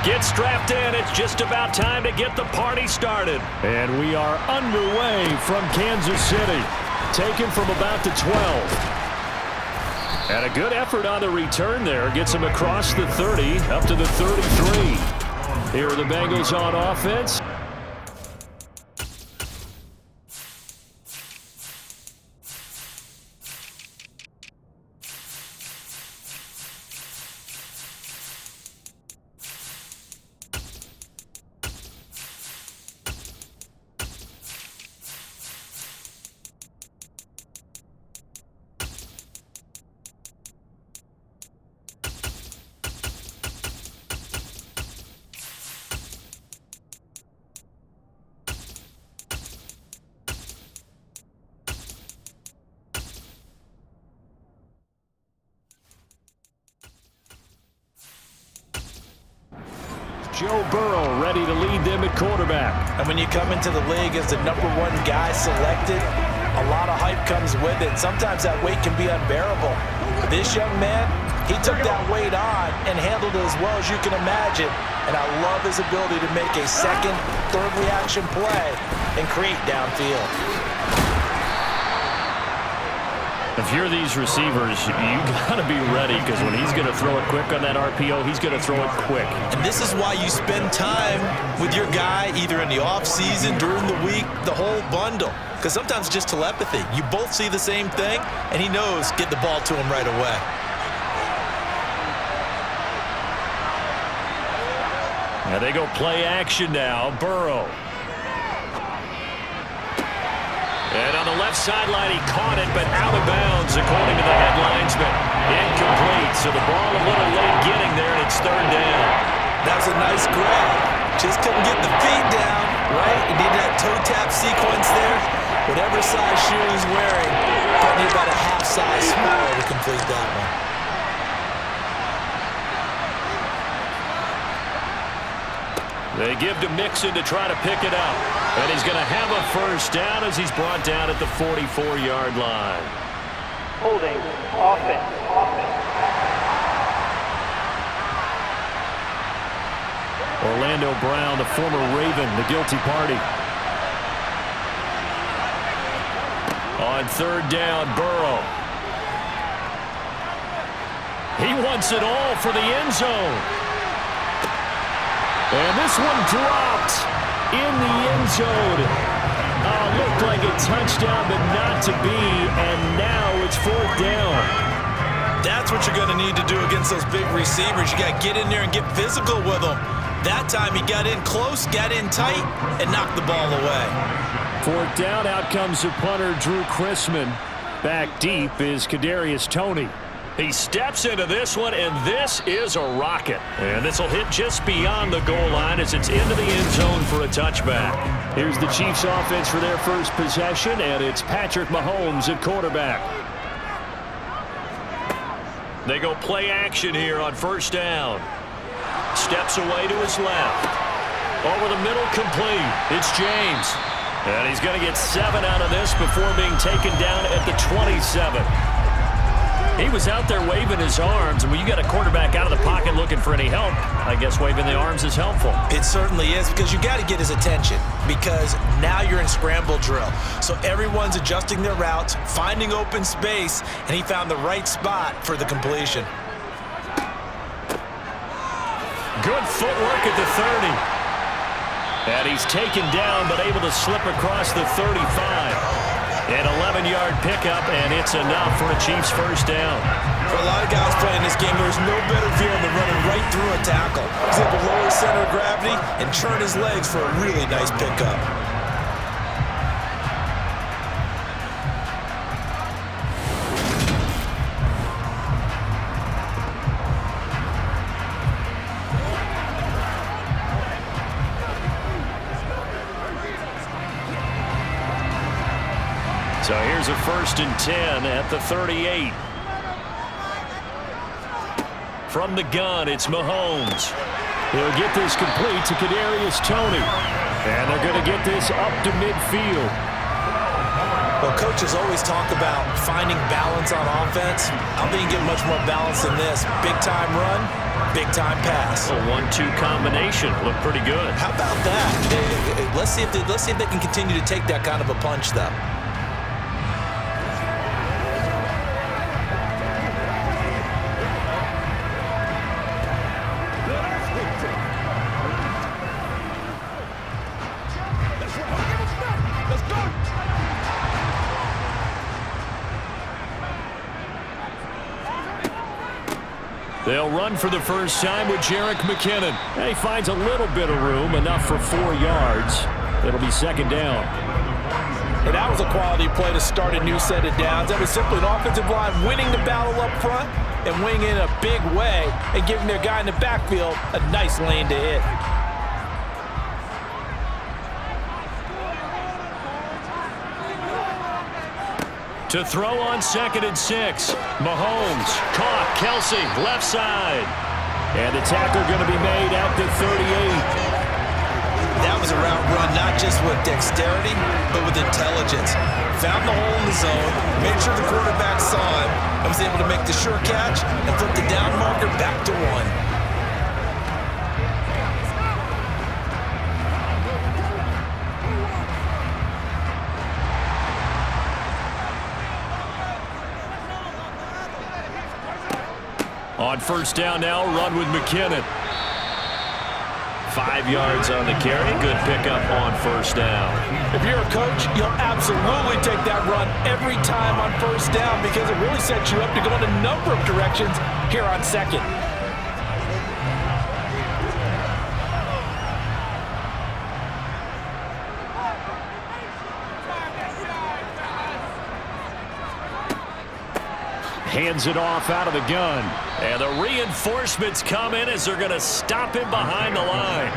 Get strapped in. It's just about time to get the party started. And we are underway from Kansas City. Taken from about the 12. And a good effort on the return there. Gets him across the 30 up to the 33. Here are the Bengals on offense. Joe Burrow ready to lead them at quarterback. And when you come into the league as the #1 guy selected, a lot of hype comes with it. Sometimes that weight can be unbearable. But this young man, he took that weight on and handled it as well as you can imagine. And I love his ability to make a second, third reaction play and create downfield. If you're these receivers, you got to be ready because when he's going to throw it quick on that RPO, he's going to throw it quick. And this is why you spend time with your guy either in the offseason, during the week, the whole bundle. Because sometimes it's just telepathy. You both see the same thing, and he knows get the ball to him right away. Now they go play action now. Burrow. And on the left sideline, he caught it, but out of bounds, according to the head linesman. Incomplete, so the ball a little late getting there, and it's third down. That was a nice grab. Just couldn't get the feet down, right? He did that toe tap sequence there. Whatever size shoe he's wearing, probably about a half size smaller to complete that one. They give to Mixon to try to pick it up. And he's going to have a first down as he's brought down at the 44-yard line. Holding, offense. Orlando Brown, the former Raven, the guilty party. On third down, Burrow. He wants it all for the end zone. And this one dropped in the end zone. Looked like a touchdown, but not to be. And now it's fourth down. That's what you're going to need to do against those big receivers. You got to get in there and get physical with them. That time he got in close, got in tight, and knocked the ball away. Fourth down, out comes the punter, Drew Chrisman. Back deep is Kadarius Toney. He steps into this one, and this is a rocket. And this will hit just beyond the goal line as it's into the end zone for a touchback. Here's the Chiefs offense for their first possession, and it's Patrick Mahomes at quarterback. They go play action here on first down. Steps away to his left. Over the middle, complete. It's James. And he's going to get 7 out of this before being taken down at the 27. He was out there waving his arms, and when you got a quarterback out of the pocket looking for any help, I guess waving the arms is helpful. It certainly is, because you got to get his attention, because now you're in scramble drill. So everyone's adjusting their routes, finding open space, and he found the right spot for the completion. Good footwork at the 30. And he's taken down, but able to slip across the 35. An 11-yard pickup, and it's enough for a Chiefs first down. For a lot of guys playing this game, there's no better feeling than running right through a tackle. He's able to lower his center of gravity and turn his legs for a really nice pickup. So here's a 1st and 10 at the 38. From the gun, it's Mahomes. He'll get this complete to Kadarius Toney. And they're going to get this up to midfield. Well, coaches always talk about finding balance on offense. I don't think you get much more balance than this. Big-time run, big-time pass. A 1-2 combination looked pretty good. How about that? Let's see if they can continue to take that kind of a punch, though. They'll run for the first time with Jerick McKinnon. And he finds a little bit of room, enough for 4 yards. It'll be second down. And that was a quality play to start a new set of downs. That was simply an offensive line winning the battle up front and winning in a big way and giving their guy in the backfield a nice lane to hit. To throw on 2nd and 6. Mahomes caught. Kelsey left side. And the tackle going to be made at the 38. That was a route run not just with dexterity, but with intelligence. Found the hole in the zone, made sure the quarterback saw him, and was able to make the sure catch and flip the down marker back to 1. On first down now, run with McKinnon. 5 yards on the carry. Good pickup on first down. If you're a coach, you'll absolutely take that run every time on first down because it really sets you up to go in a number of directions here on second. Hands it off out of the gun. And the reinforcements come in as they're going to stop him behind the line.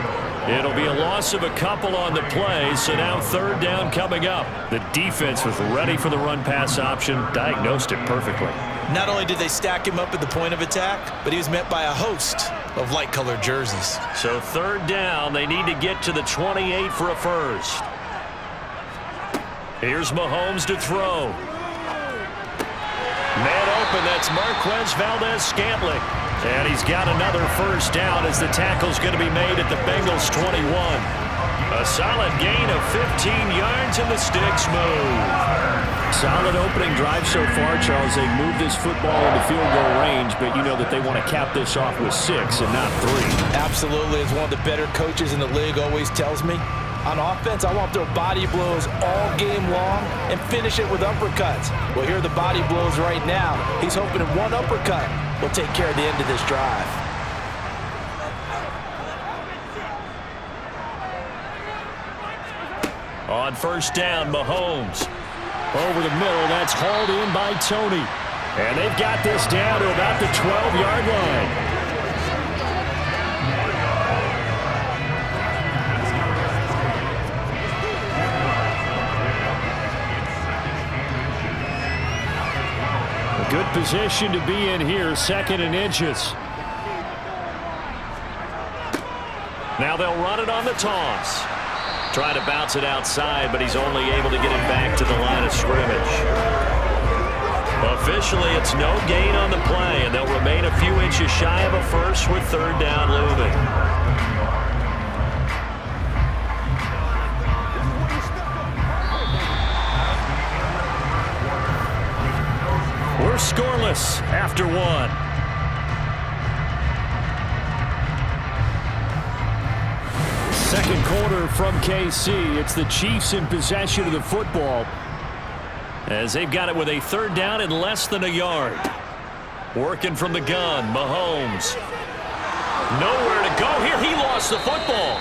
It'll be a loss of a couple on the play, so now third down coming up. The defense was ready for the run-pass option, diagnosed it perfectly. Not only did they stack him up at the point of attack, but he was met by a host of light-colored jerseys. So third down, they need to get to the 28 for a first. Here's Mahomes to throw. Man open, that's Marquez Valdez-Scantling. And he's got another first down as the tackle's going to be made at the Bengals 21. A solid gain of 15 yards and the sticks move. Solid opening drive so far, Charles. They moved this football into field goal range, but you know that they want to cap this off with 6 and not 3. Absolutely, as one of the better coaches in the league always tells me. On offense, I want to throw body blows all game long and finish it with uppercuts. Well, here are the body blows right now. He's hoping that one uppercut will take care of the end of this drive. On first down, Mahomes. Over the middle, that's hauled in by Tony. And they've got this down to about the 12-yard line. Good position to be in here, 2nd and inches. Now they'll run it on the toss. Trying to bounce it outside, but he's only able to get it back to the line of scrimmage. Officially, it's no gain on the play, and they'll remain a few inches shy of a first with third down looming. We're scoreless after 1. Second quarter from KC. It's the Chiefs in possession of the football as they've got it with a third down and less than a yard. Working from the gun, Mahomes. Nowhere to go here. He lost the football.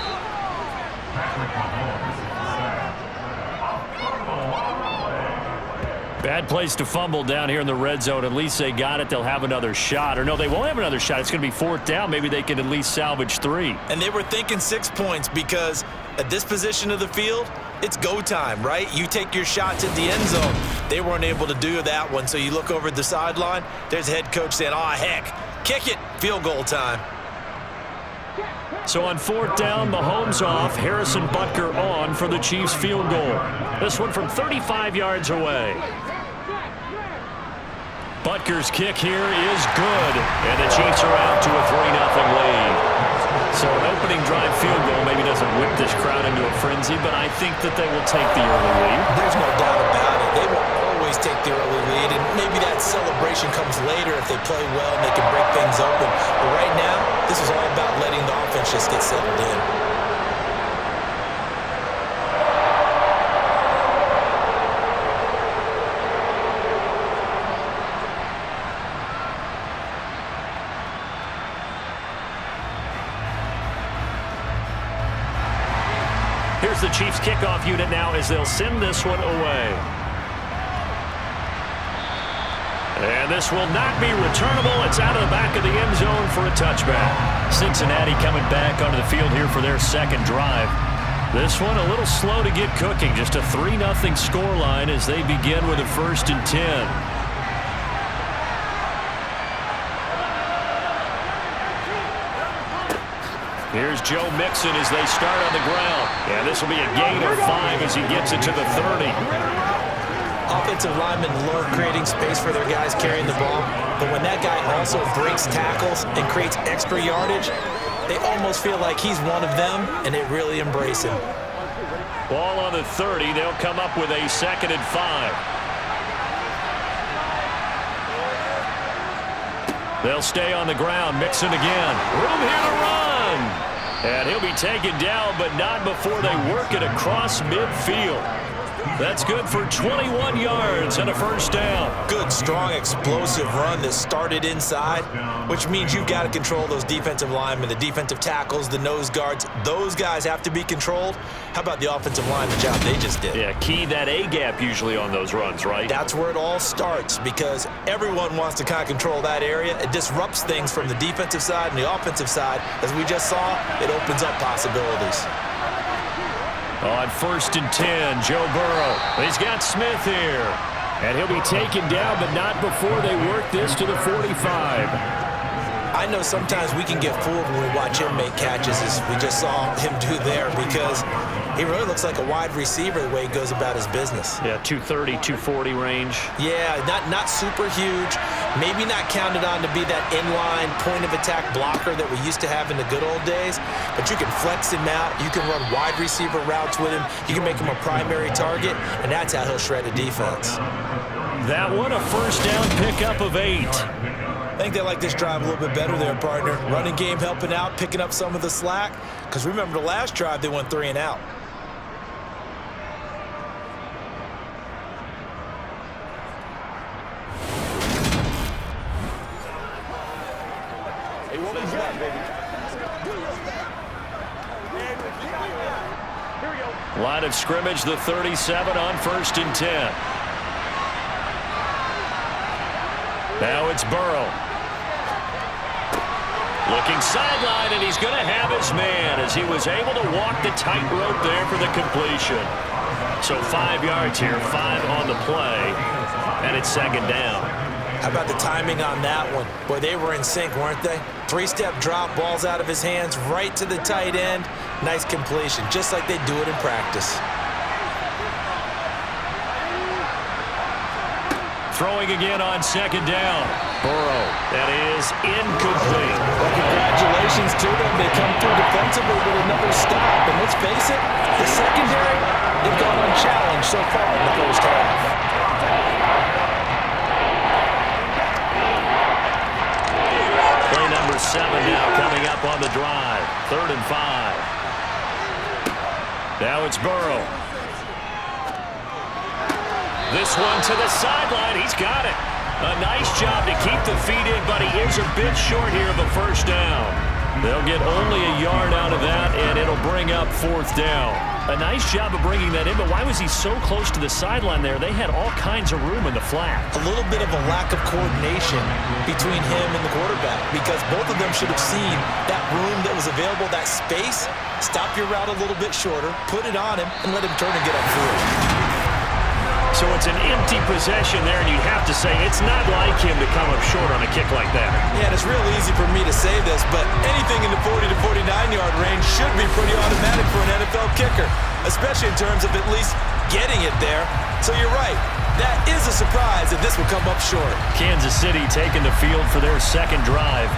Bad place to fumble down here in the red zone. At least they got it. They'll have another shot. Or no, they won't have another shot. It's going to be fourth down. Maybe they can at least salvage 3. And they were thinking 6 points because at this position of the field, it's go time, right? You take your shots at the end zone. They weren't able to do that one. So you look over at the sideline, there's the head coach saying, "Oh, heck, kick it, field goal time." So on 4th down, Mahomes off, Harrison Butker on for the Chiefs field goal. This one from 35 yards away. Butker's kick here is good, and the Chiefs are out to a 3-0 lead. So an opening drive field goal maybe doesn't whip this crowd into a frenzy, but I think that they will take the early lead. There's no doubt about it. They will always take the early lead, and maybe that celebration comes later if they play well and they can break things open. But right now, this is all about letting the offense just get settled in. Here's the Chiefs kickoff unit now as they'll send this one away. And this will not be returnable. It's out of the back of the end zone for a touchback. Cincinnati coming back onto the field here for their second drive. This one a little slow to get cooking. Just a 3-0 scoreline as they begin with a 1st and 10. Here's Joe Mixon as they start on the ground. And this will be a gain of 5 as he gets it to the 30. Offensive linemen love creating space for their guys carrying the ball. But when that guy also breaks tackles and creates extra yardage, they almost feel like he's one of them, and they really embrace him. Ball on the 30. They'll come up with a 2nd and 5. They'll stay on the ground. Mixon again. Room here to run. And he'll be taken down, but not before they work it across midfield. That's good for 21 yards and a 1st down. Good, strong, explosive run that started inside, which means you've got to control those defensive linemen, the defensive tackles, the nose guards. Those guys have to be controlled. How about the offensive line, the job they just did? Yeah, key that A-gap usually on those runs, right? That's where it all starts because everyone wants to kind of control that area. It disrupts things from the defensive side and the offensive side. As we just saw, it opens up possibilities. On 1st and 10, Joe Burrow. He's got Smith here. And he'll be taken down, but not before they work this to the 45. I know sometimes we can get fooled when we watch him make catches, as we just saw him do there, because he really looks like a wide receiver the way he goes about his business. Yeah, 230, 240 range. Yeah, not super huge. Maybe not counted on to be that inline point-of-attack blocker that we used to have in the good old days, but you can flex him out. You can run wide receiver routes with him. You can make him a primary target, and that's how he'll shred a defense. That one, a 1st down pickup of 8. I think they like this drive a little bit better there, partner. Running game helping out, picking up some of the slack. Because remember, the last drive, they went 3 and out. Hey, what was that, baby? Here we go. Line of scrimmage, the 37 on 1st and 10. Now it's Burrow. Looking sideline, and he's going to have his man as he was able to walk the tightrope there for the completion. So 5 yards here, 5 on the play, and it's 2nd down. How about the timing on that one? Boy, they were in sync, weren't they? 3-step drop, balls out of his hands, right to the tight end. Nice completion, just like they do it in practice. Throwing again on 2nd down. Burrow, that is incomplete. Well, congratulations to them. They come through defensively with another stop. And let's face it, the secondary, they've gone unchallenged so far in the 1st half. Play number 7 now coming up on the drive. 3rd and 5. Now it's Burrow. This one to the sideline. He's got it. A nice job to keep the feet in, but he is a bit short here of a 1st down. They'll get only a yard out of that, and it'll bring up 4th down. A nice job of bringing that in, but why was he so close to the sideline there? They had all kinds of room in the flat. A little bit of a lack of coordination between him and the quarterback, because both of them should have seen that room that was available, that space. Stop your route a little bit shorter, put it on him, and let him turn and get upfield. So it's an empty possession there, and you have to say it's not like him to come up short on a kick like that. Yeah, and it's real easy for me to say this, but anything in the 40 to 49-yard range should be pretty automatic for an NFL kicker, especially in terms of at least getting it there. So you're right. That is a surprise that this will come up short. Kansas City taking the field for their second drive.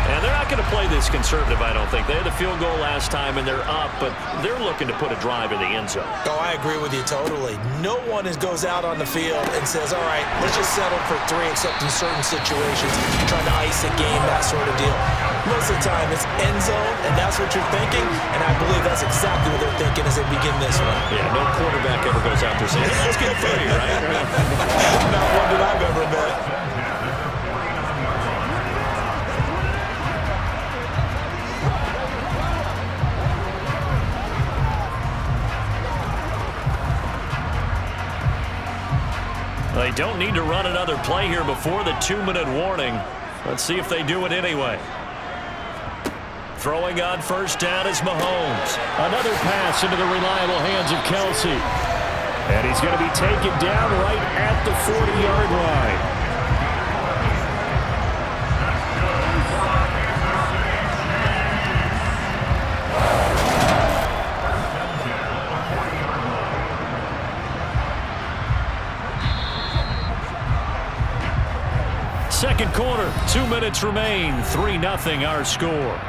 And they're not going to play this conservative, I don't think. They had the field goal last time, and they're up, but they're looking to put a drive in the end zone. Oh, I agree with you totally. No one goes out on the field and says, all right, let's just settle for 3 except in certain situations, trying to ice a game, that sort of deal. Most of the time, it's end zone, and that's what you're thinking, and I believe that's exactly what they're thinking as they begin this one. Yeah, no quarterback ever goes out there saying, let's get 30, right? Not one that I've ever met. They don't need to run another play here before the 2-minute warning. Let's see if they do it anyway. Throwing on first down is Mahomes. Another pass into the reliable hands of Kelsey. And he's going to be taken down right at the 40-yard line. Second quarter, 2 minutes remain, 3-0 our score.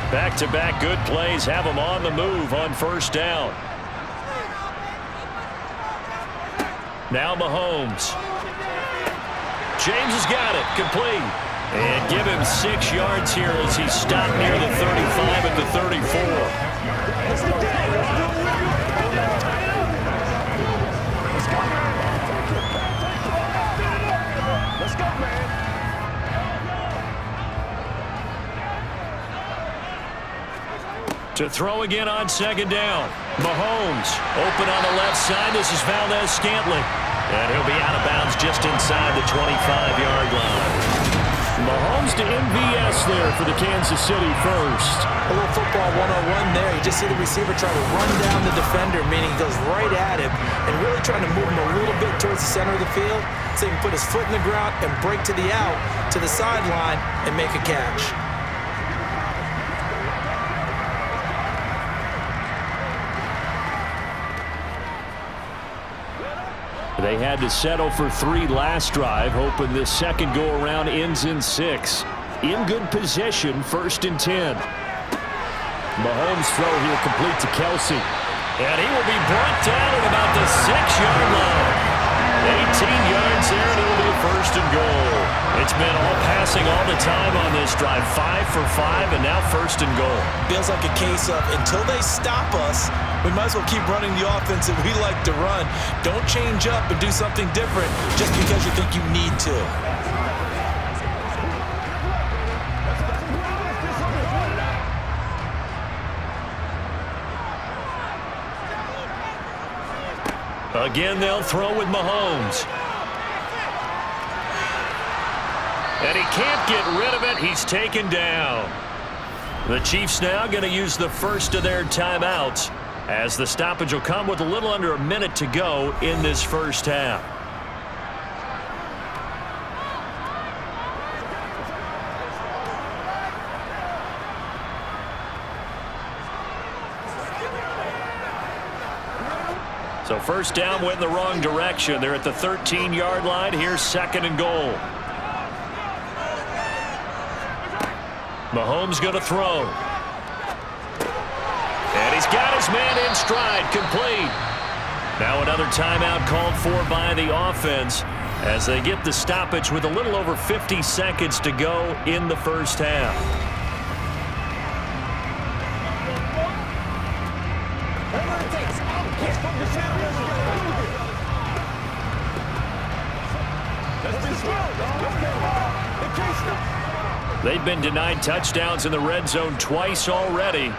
Back-to-back good plays have them on the move on first down. Now Mahomes. James has got it, complete. And give him 6 yards here as he's stopped near the 35 at the 34. To throw again on second down. Mahomes open on the left side. This is Valdez-Scantling. And he'll be out of bounds just inside the 25-yard line. Mahomes to MVS there for the Kansas City first. A little football 101 there. You just see the receiver try to run down the defender, meaning he goes right at him and really trying to move him a little bit towards the center of the field so he can put his foot in the ground and break to the out, to the sideline, and make a catch. They had to settle for 3 last drive, hoping this second go-around ends in 6. In good position, 1st and 10. Mahomes' throw here complete to Kelsey. And he will be brought down at about the 6-yard line. 18 yards there, and it will be 1st and goal. It's been all passing all the time on this drive. 5 for 5, and now 1st and goal. Feels like a case of until they stop us, we might as well keep running the offense that we like to run. Don't change up and do something different just because you think you need to. Again, they'll throw with Mahomes. And he can't get rid of it. He's taken down. The Chiefs now going to use the first of their timeouts, as the stoppage will come with a little under a minute to go in this first half. So first down went in the wrong direction. They're at the 13-yard line. Here's 2nd and goal. Mahomes going to throw. And he's got his man in stride, complete. Now another timeout called for by the offense as they get the stoppage with a little over 50 seconds to go in the first half. They've been denied touchdowns in the red zone twice already.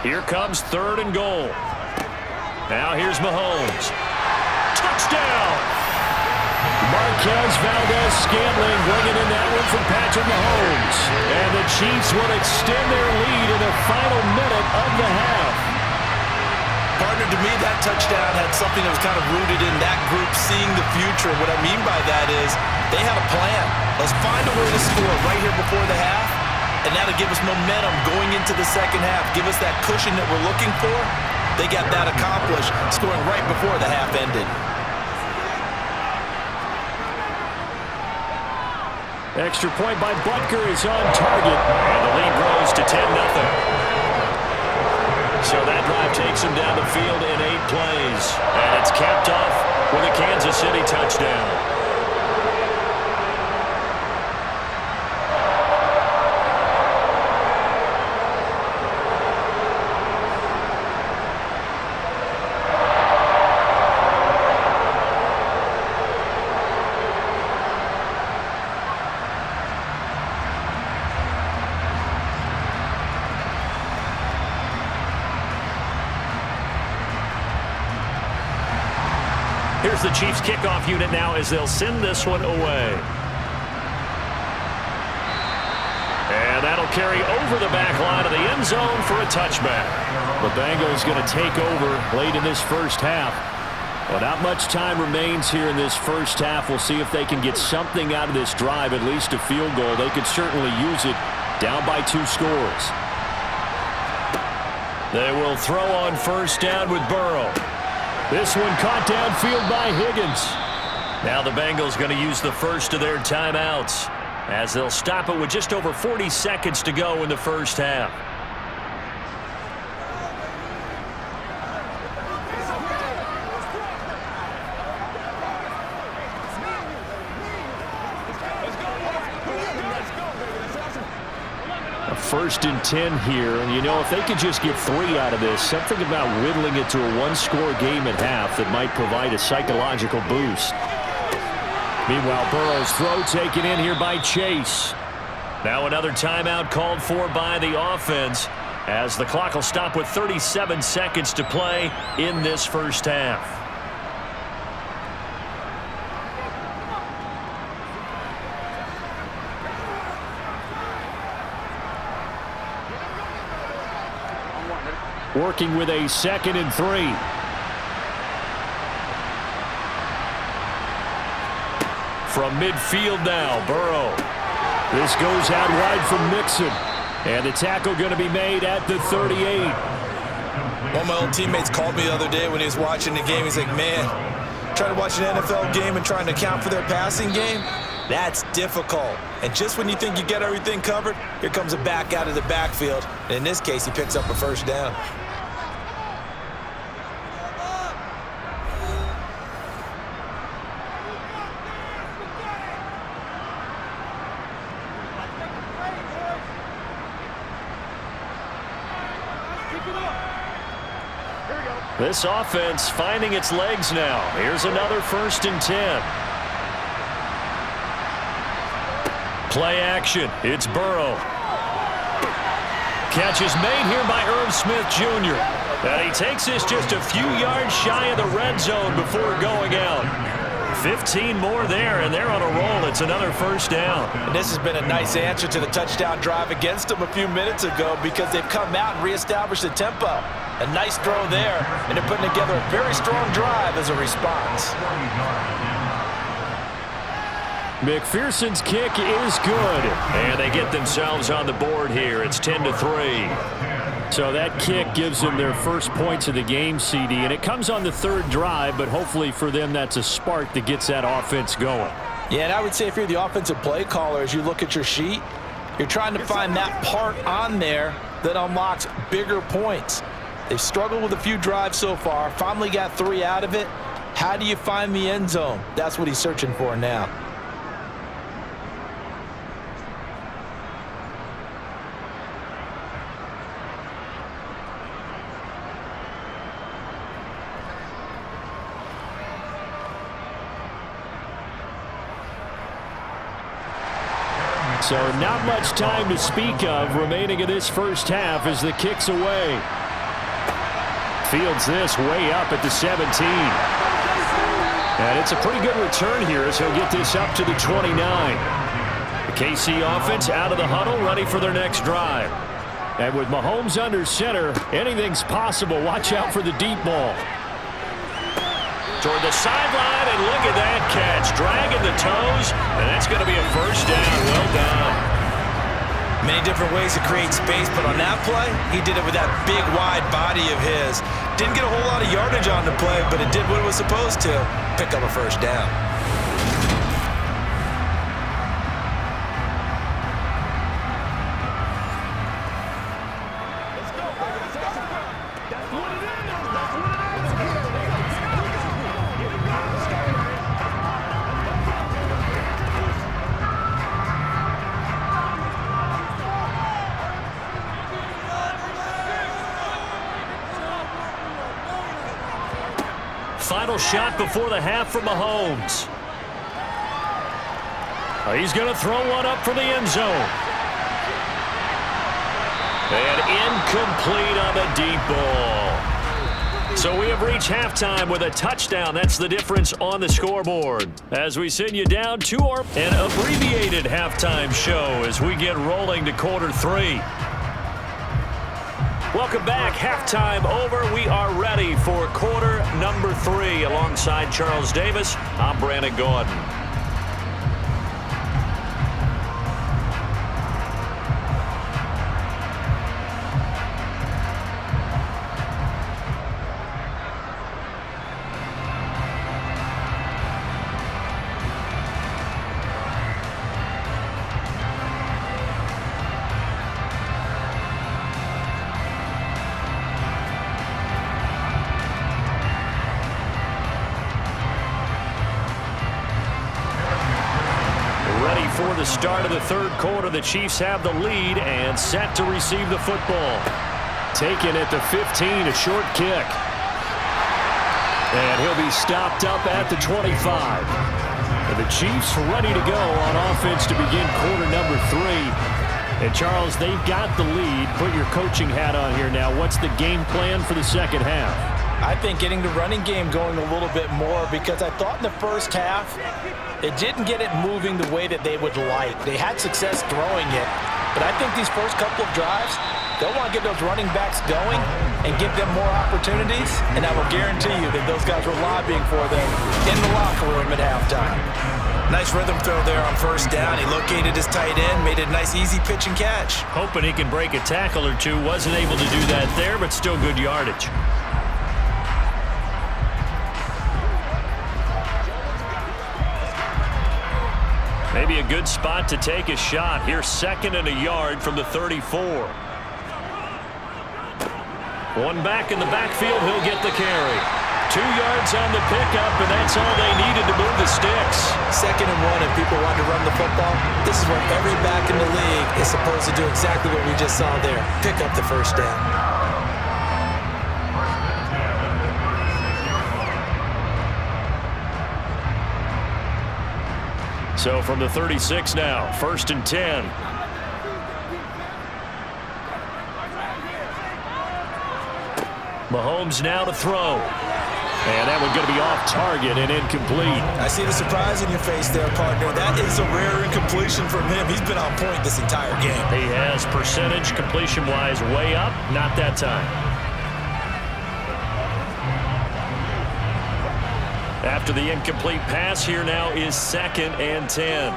Here comes 3rd and goal. Now here's Mahomes. Touchdown! Marquez Valdez-Scantling bringing in that one from Patrick Mahomes. And the Chiefs will extend their lead in the final minute of the half. to me, that touchdown had something that was kind of rooted in that group seeing the future. What I mean by that is they had a plan. Let's find a way to score right here before the half, and that'll give us momentum going into the second half, give us that cushion that we're looking for. They got that accomplished, scoring right before the half ended. Extra point by Butker is on target, and the lead grows to 10-0. So that drive takes him down the field in 8 plays, and it's capped off with a Kansas City touchdown. Here's the Chiefs kickoff unit now as they'll send this one away. And that'll carry over the back line of the end zone for a touchback. The Bengals going to take over late in this first half. Well, not much time remains here in this first half. We'll see if they can get something out of this drive, at least a field goal. They could certainly use it down by 2 scores. They will throw on first down with Burrow. This one caught downfield by Higgins. Now the Bengals going to use the first of their timeouts as they'll stop it with just over 40 seconds to go in the first half. First and 10 here, and you know, if they could just get 3 out of this, something about whittling it to a 1-score game at half that might provide a psychological boost. Meanwhile, Burrow's throw taken in here by Chase. Now another timeout called for by the offense as the clock will stop with 37 seconds to play in this first half. Working with a 2nd and 3. From midfield now, Burrow. This goes out wide from Mixon. And the tackle going to be made at the 38. One of my old teammates called me the other day when he was watching the game. He's like, man, trying to watch an NFL game and trying to account for their passing game, that's difficult. And just when you think you get everything covered, here comes a back out of the backfield. And in this case, he picks up a first down. This offense finding its legs now. Here's another 1st and 10. Play action. It's Burrow. Catch is made here by Irv Smith Jr. And he takes this just a few yards shy of the red zone before going out. 15 more there, and they're on a roll. It's another first down. And this has been a nice answer to the touchdown drive against them a few minutes ago because they've come out and reestablished the tempo. A nice throw there, and they're putting together a very strong drive as a response. McPherson's kick is good, and they get themselves on the board here. It's 10-3. So that kick gives them their first points of the game, CD, and it comes on the 3rd drive, but hopefully for them that's a spark that gets that offense going. Yeah, and I would say if you're the offensive play caller, as you look at your sheet, you're trying to find that part on there that unlocks bigger points. They've struggled with a few drives so far, finally got 3 out of it. How do you find the end zone? That's what he's searching for now. So not much time to speak of remaining in this first half as the kick's away. Fields this way up at the 17. And it's a pretty good return here as he'll get this up to the 29. The KC offense out of the huddle, ready for their next drive. And with Mahomes under center, anything's possible. Watch out for the deep ball. Toward the sideline, and look at that catch. Dragging the toes, and that's going to be a first down. Well done. Many different ways to create space, but on that play, he did it with that big, wide body of his. Didn't get a whole lot of yardage on the play, but it did what it was supposed to. Pick up a first down. Final shot before the half for Mahomes. He's going to throw one up for the end zone. And incomplete on the deep ball. So we have reached halftime with a touchdown. That's the difference on the scoreboard. As we send you down to an abbreviated halftime show as we get rolling to quarter 3. Welcome back. Halftime over. We are ready for quarter number 3. Alongside Charles Davis, I'm Brandon Gordon. For the start of the third quarter, the Chiefs have the lead and set to receive the football. Taken at the 15, a short kick. And he'll be stopped up at the 25. And the Chiefs ready to go on offense to begin quarter number 3. And Charles, they've got the lead. Put your coaching hat on here now. What's the game plan for the second half? I think getting the running game going a little bit more, because I thought in the first half they didn't get it moving the way that they would like. They had success throwing it, but I think these first couple of drives, they'll want to get those running backs going and give them more opportunities, and I will guarantee you that those guys were lobbying for them in the locker room at halftime. Nice rhythm throw there on first down. He located his tight end, made it a nice easy pitch and catch. Hoping he can break a tackle or two. Wasn't able to do that there, but still good yardage. Maybe a good spot to take a shot. Here's 2nd and a yard from the 34. One back in the backfield. He'll get the carry. 2 yards on the pickup, and that's all they needed to move the sticks. 2nd and 1, if people want to run the football, this is where every back in the league is supposed to do exactly what we just saw there. Pick up the first down. So from the 36 now, 1st and 10. Mahomes now to throw. And that one's going to be off target and incomplete. I see the surprise in your face there, partner. That is a rare incompletion from him. He's been on point this entire game. He has percentage completion-wise way up. Not that time. After the incomplete pass, here now is 2nd and 10.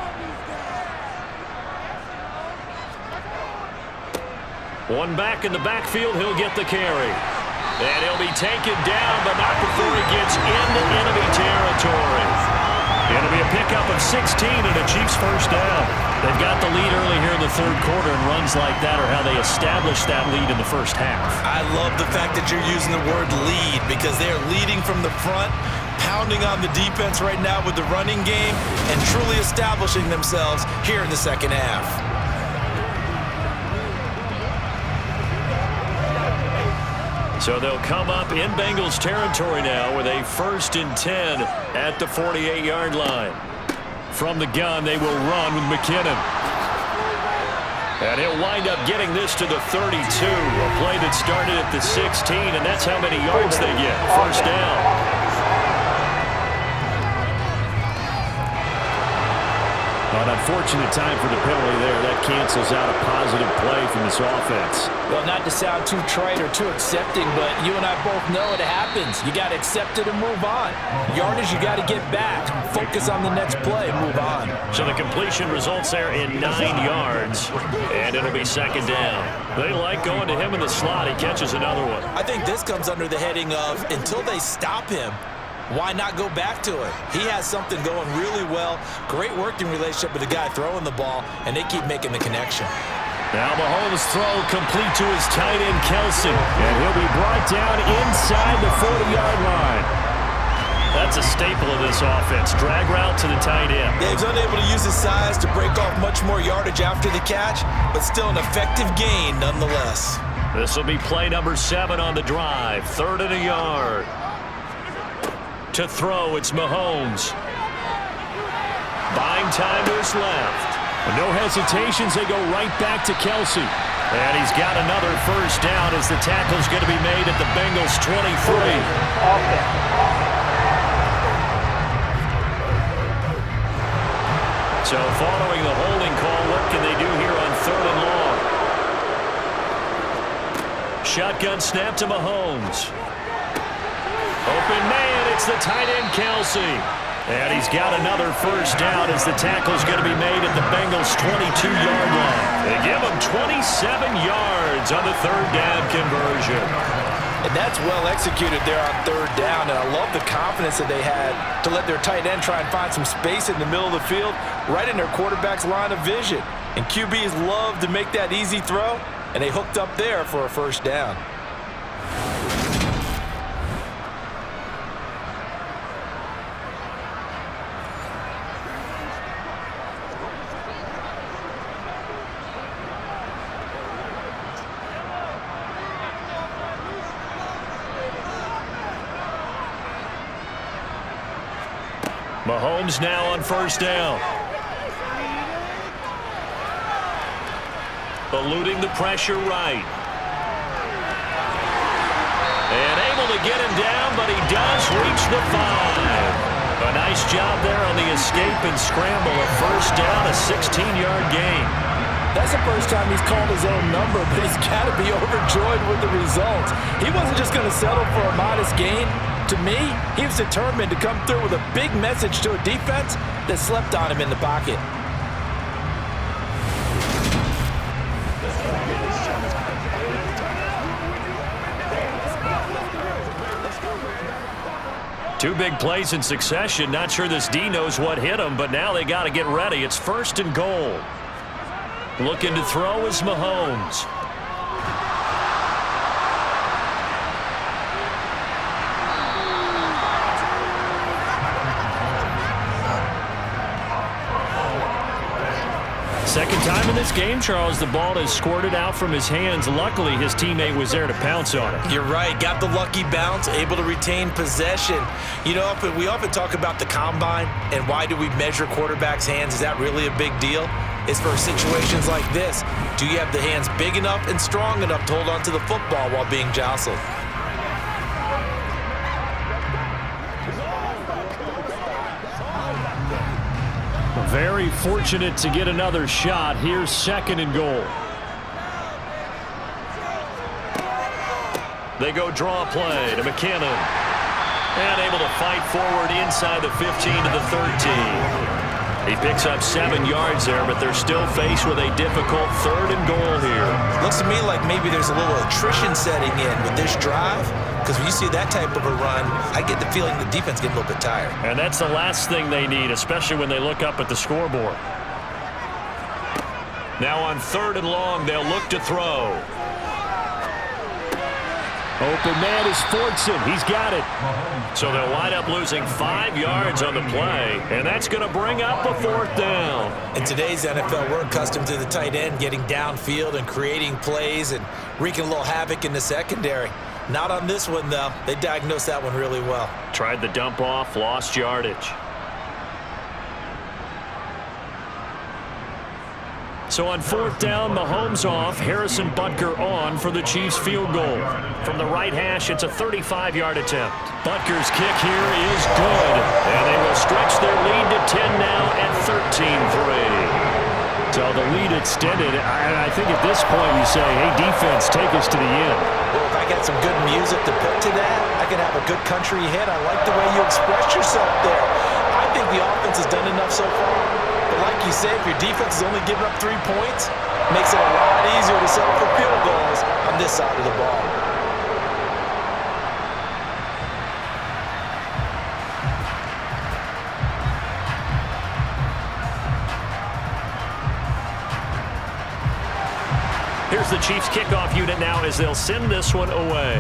One back in the backfield, he'll get the carry. And he'll be taken down, but not before he gets into enemy territory. It'll be a pickup of 16 and a Chiefs first down. They've got the lead early here in the third quarter, and runs like that are how they established that lead in the first half. I love the fact that you're using the word lead, because they're leading from the front, pounding on the defense right now with the running game, and truly establishing themselves here in the second half. So they'll come up in Bengals territory now with a 1st and 10 at the 48-yard line. From the gun, they will run with McKinnon. And he'll wind up getting this to the 32. A play that started at the 16, and that's how many yards they get. First down. An unfortunate time for the penalty there. That cancels out a positive play from this offense. Well, not to sound too trite or too accepting, but you and I both know it happens. You got to accept it and move on. Yardage, you got to get back. Focus on the next play and move on. So the completion results there in 9 yards, and it'll be second down. They like going to him in the slot. He catches another one. I think this comes under the heading of until they stop him, why not go back to it? He has something going really well. Great working relationship with the guy throwing the ball, and they keep making the connection. Now Mahomes' throw complete to his tight end, Kelsey. And he'll be brought down inside the 40-yard line. That's a staple of this offense. Drag route to the tight end. Yeah, he's unable to use his size to break off much more yardage after the catch, but still an effective gain nonetheless. This will be play number 7 on the drive. 3rd and a yard. To throw, it's Mahomes. Buying time to his left. No hesitations, they go right back to Kelsey. And he's got another first down as the tackle's going to be made at the Bengals 23. So following the holding call, what can they do here on 3rd and long? Shotgun snap to Mahomes. Open man, it's the tight end, Kelsey. And he's got another first down as the tackle's going to be made at the Bengals' 22-yard line. They give him 27 yards on the 3rd down conversion. And that's well executed there on 3rd down, and I love the confidence that they had to let their tight end try and find some space in the middle of the field, right in their quarterback's line of vision. And QBs love to make that easy throw, and they hooked up there for a first down. Mahomes now on first down. Eluding the pressure right. And able to get him down, but he does reach the 5. A nice job there on the escape and scramble. A first down, a 16-yard gain. That's the first time he's called his own number, but he's got to be overjoyed with the results. He wasn't just going to settle for a modest gain. To me, he was determined to come through with a big message to a defense that slept on him in the pocket. Two big plays in succession. Not sure this D knows what hit him, but now they got to get ready. It's 1st and goal. Looking to throw is Mahomes. Second time in this game, Charles, the ball has squirted out from his hands. Luckily, his teammate was there to pounce on it. You're right. Got the lucky bounce, able to retain possession. You know, we often talk about the combine and why do we measure quarterbacks' hands. Is that really a big deal? It's for situations like this. Do you have the hands big enough and strong enough to hold on to the football while being jostled? Very fortunate to get another shot. Here's 2nd and goal. They go draw play to McKinnon. And able to fight forward inside the 15 to the 13. He picks up 7 yards there, but they're still faced with a difficult 3rd and goal here. Looks to me like maybe there's a little attrition setting in with this drive. Because when you see that type of a run, I get the feeling the defense gets a little bit tired. And that's the last thing they need, especially when they look up at the scoreboard. Now on 3rd and long, they'll look to throw. Open man is Fordson. He's got it. So they'll wind up losing 5 yards on the play, and that's going to bring up a 4th down. In today's NFL, we're accustomed to the tight end getting downfield and creating plays and wreaking a little havoc in the secondary. Not on this one, though. They diagnosed that one really well. Tried the dump off, lost yardage. So on 4th down, Mahomes off, Harrison Butker on for the Chiefs field goal. From the right hash, it's a 35-yard attempt. Butker's kick here is good, and they will stretch their lead to 10 now at 13-3. extended. I think at this point you say, hey, defense, take us to the end. Well, if I got some good music to put to that, I could have a good country hit. I like the way you express yourself there. I think the offense has done enough so far. But like you say, if your defense is only giving up 3 points, it makes it a lot easier to settle for field goals on this side of the ball. Here's the Chiefs kickoff unit now as they'll send this one away.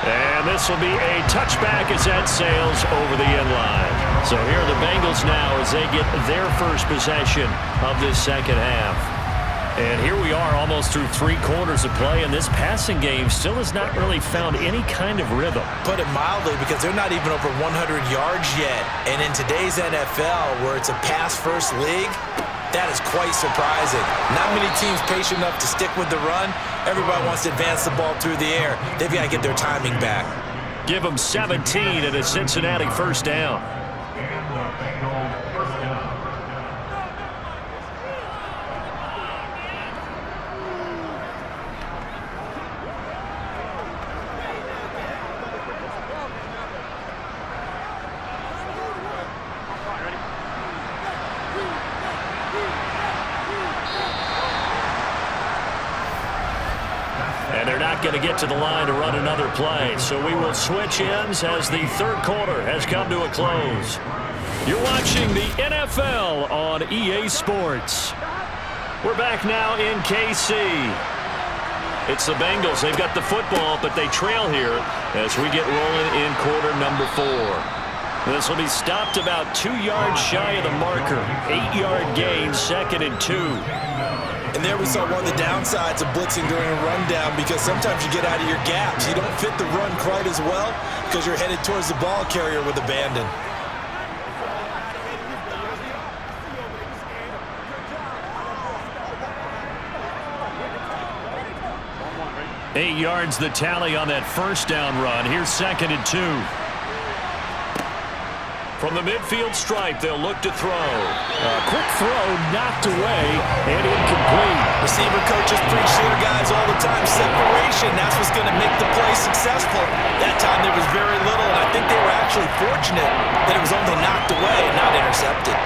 And this will be a touchback as that sails over the end line. So here are the Bengals now as they get their first possession of this second half. And here we are almost through 3 quarters of play, and this passing game still has not really found any kind of rhythm. Put it mildly, because they're not even over 100 yards yet. And in today's NFL, where it's a pass-first league, that is quite surprising. Not many teams patient enough to stick with the run. Everybody wants to advance the ball through the air. They've got to get their timing back. Give them 17 and a Cincinnati first down. And they're not going to get to the line to run another play. So we will switch ends as the third quarter has come to a close. You're watching the NFL on EA Sports. We're back now in KC. It's the Bengals. They've got the football, but they trail here as we get rolling in quarter number 4. This will be stopped about 2 yards shy of the marker. 8-yard gain, 2nd and 2. And there we saw one of the downsides of blitzing during a rundown, because sometimes you get out of your gaps. You don't fit the run quite as well because you're headed towards the ball carrier with abandon. Eight yards the tally on that first down run. Here's 2nd and 2. From the midfield stripe, they'll look to throw. A quick throw knocked away and incomplete. Receiver coaches preach here, guys, all the time. Separation, that's what's going to make the play successful. That time there was very little, and I think they were actually fortunate that it was only knocked away and not intercepted.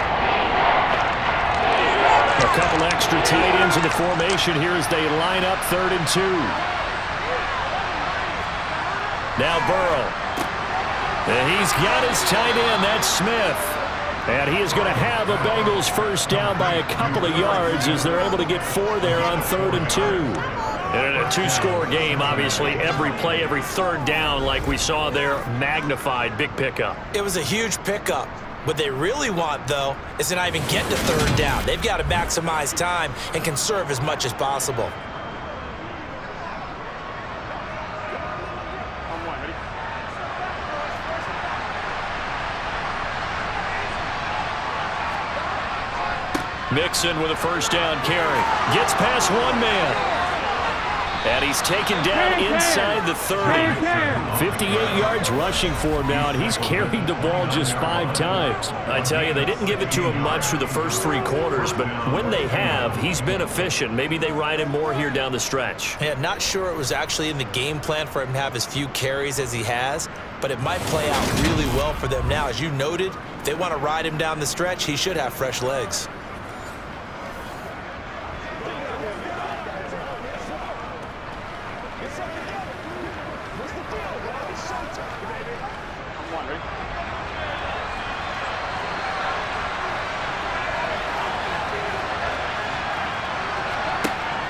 A couple extra tight ends in the formation here as they line up 3rd and 2. Now Burrow. And he's got his tight end, that's Smith. And he is going to have a Bengals first down by a couple of yards as they're able to get 4 there on 3rd and 2. And in a 2-score game, obviously, every play, every third down, like we saw there, magnified, big pickup. It was a huge pickup. What they really want, though, is to not even get to 3rd down. They've got to maximize time and conserve as much as possible. Mixon with a first down carry. Gets past one man. And he's taken down inside the 30. 58 yards rushing for him now, and he's carried the ball just 5 times. I tell you, they didn't give it to him much through the first 3 quarters, but when they have, he's been efficient. Maybe they ride him more here down the stretch. Yeah, not sure it was actually in the game plan for him to have as few carries as he has, but it might play out really well for them now. As you noted, if they want to ride him down the stretch, he should have fresh legs.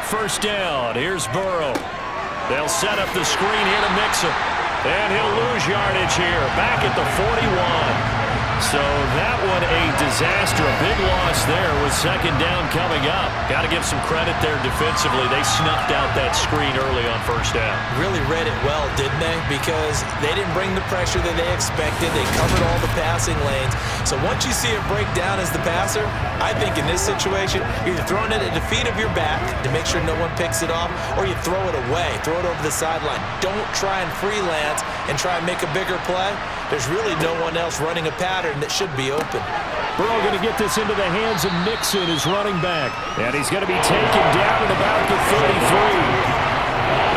First down. Here's Burrow. They'll set up the screen here to Mixon. And he'll lose yardage here. Back at the 41. So that one a disaster. A big loss there with 2nd down coming up. Got to give some credit there defensively. They snuffed out that screen early on first down. Really read it well, didn't they? Because they didn't bring the pressure that they expected. They covered all the passing lanes. So once you see it break down as the passer, I think in this situation, you're either throwing it at the feet of your back to make sure no one picks it off, or you throw it away, throw it over the sideline. Don't try and freelance and try and make a bigger play. There's really no one else running a pattern that should be open. Burrow going to get this into the hands of Nixon, his running back. And he's going to be taken down at about the 33.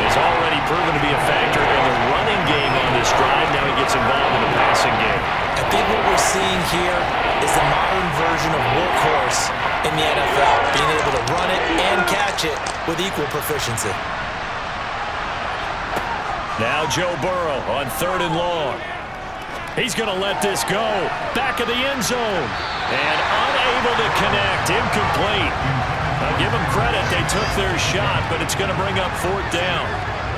He's already proven to be a factor in the running game on this drive. Now he gets involved in the passing game. I think what we're seeing here is the modern version of workhorse in the NFL, being able to run it and catch it with equal proficiency. Now Joe Burrow on 3rd and long. He's going to let this go. Back of the end zone. And unable to connect. Incomplete. I'll give them credit. They took their shot, but it's going to bring up 4th down.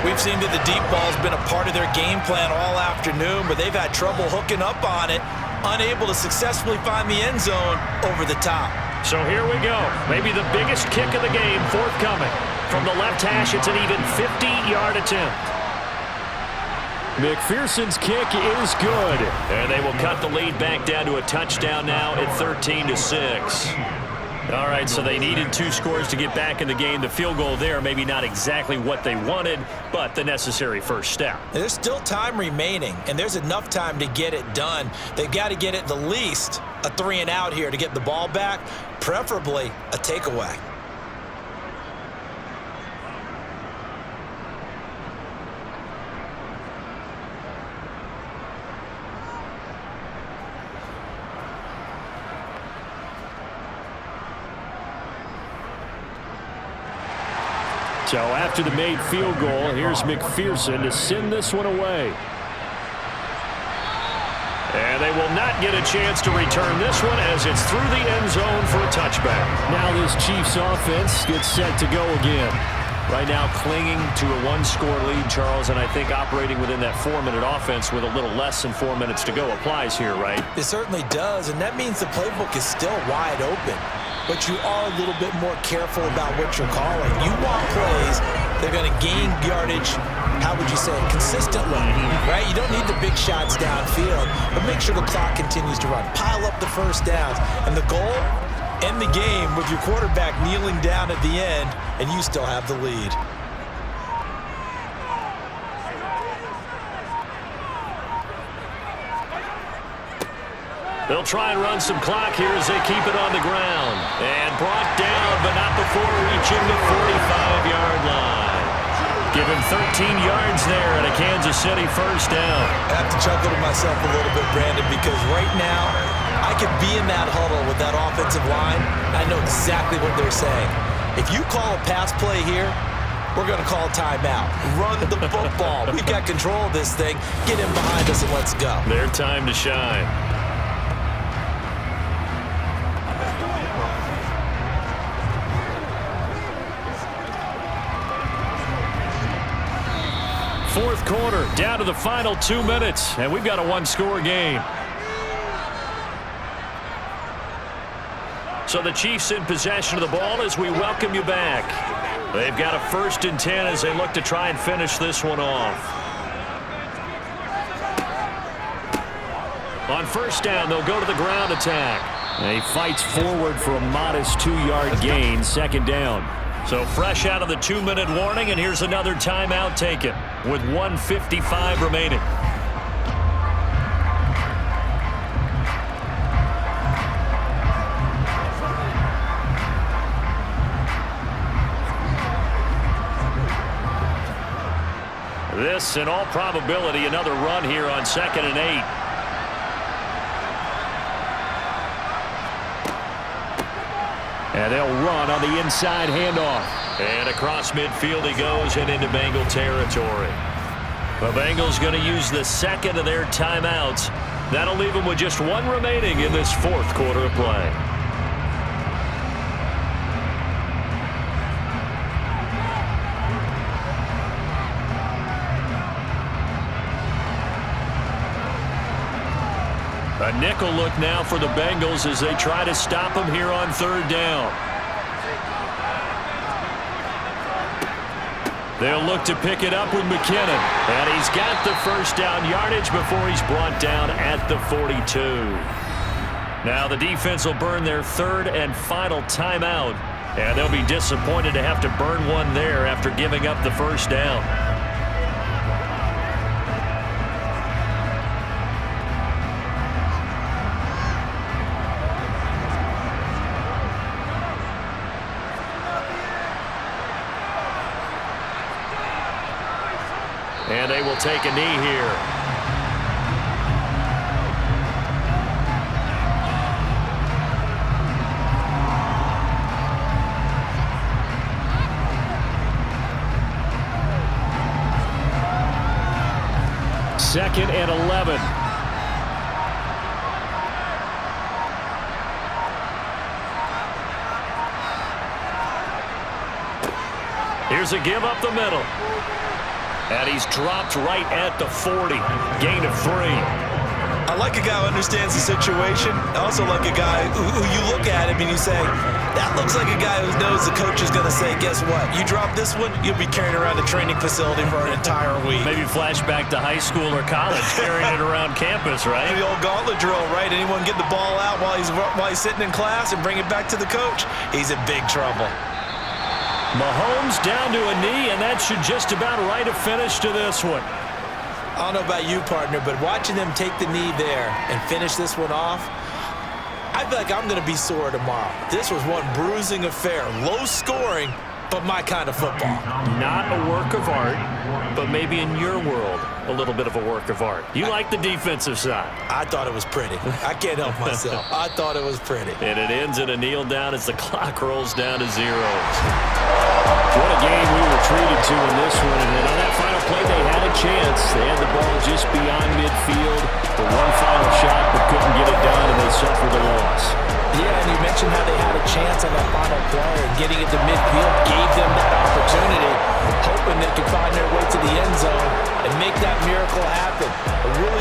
We've seen that the deep ball's been a part of their game plan all afternoon, but they've had trouble hooking up on it, unable to successfully find the end zone over the top. So here we go. Maybe the biggest kick of the game forthcoming. From the left hash, it's an even 50-yard attempt. McPherson's kick is good. And they will cut the lead back down to a touchdown now at 13-6. All right, so they needed 2 scores to get back in the game. The field goal there, maybe not exactly what they wanted, but the necessary first step. There's still time remaining, and there's enough time to get it done. They've got to get at the least a 3-and-out here to get the ball back, preferably a takeaway. So after the made field goal, here's McPherson to send this one away. And they will not get a chance to return this one as it's through the end zone for a touchback. Now this Chiefs offense gets set to go again. Right now clinging to a 1-score lead, Charles, and I think operating within that 4-minute offense with a little less than 4 minutes to go applies here, right? It certainly does, and that means the playbook is still wide open. But you are a little bit more careful about what you're calling. You want plays that are going to gain yardage, how would you say, consistently, right? You don't need the big shots downfield, but make sure the clock continues to run. Pile up the first downs. And the goal, end the game with your quarterback kneeling down at the end, and you still have the lead. They'll try and run some clock here as they keep it on the ground. And brought down, but not before reaching the 45-yard line. Give him 13 yards there and a Kansas City first down. I have to chuckle to myself a little bit, Brandon, because right now I could be in that huddle with that offensive line. I know exactly what they're saying. If you call a pass play here, we're going to call timeout. Run the football. We've got control of this thing. Get in behind us and let's go. Their time to shine. Fourth quarter, down to the final 2 minutes, and we've got a 1-score game. So the Chiefs in possession of the ball as we welcome you back. They've got a 1st and 10 as they look to try and finish this one off. On first down, they'll go to the ground attack. And he fights forward for a modest 2-yard gain, 2nd down. So fresh out of the 2-minute warning, and here's another timeout taken with 1:55 remaining. This, in all probability, another run here on 2nd and 8. And they'll run on the inside handoff. And across midfield he goes and into Bengal territory. The Bengals going to use the 2nd of their timeouts. That'll leave them with just 1 remaining in this 4th quarter of play. A nickel look now for the Bengals as they try to stop them here on 3rd down. They'll look to pick it up with McKinnon. And he's got the first down yardage before he's brought down at the 42. Now the defense will burn their 3rd and final timeout. And they'll be disappointed to have to burn one there after giving up the first down. And they will take a knee here. Second and 11. Here's a give up the middle. And he's dropped right at the 40. Gain of 3. I like a guy who understands the situation. I also like a guy who you look at him and you say, that looks like a guy who knows the coach is going to say, guess what? You drop this one, you'll be carrying around the training facility for an entire week. Maybe flashback to high school or college, carrying it around campus, right? The old gauntlet drill, right? Anyone get the ball out while he's sitting in class and bring it back to the coach? He's in big trouble. Mahomes down to a knee, and that should just about write a finish to this one. I don't know about you, partner, but watching them take the knee there and finish this one off, I feel like I'm going to be sore tomorrow. This was one bruising affair. Low scoring, but my kind of football. Not a work of art, but maybe in your world, a little bit of a work of art. You like the defensive side. I thought it was pretty. I can't help myself. I thought it was pretty. And it ends in a kneel down as the clock rolls down to 0. What a game we were treated to in this one. And on that final play, they had a chance. They had the ball just beyond midfield for one final shot, but couldn't get it done, and they suffered a loss. Yeah, and you mentioned how they had a chance on that final play, and getting it to midfield gave them that opportunity, hoping they could find their way to the end zone and make that miracle happen. A real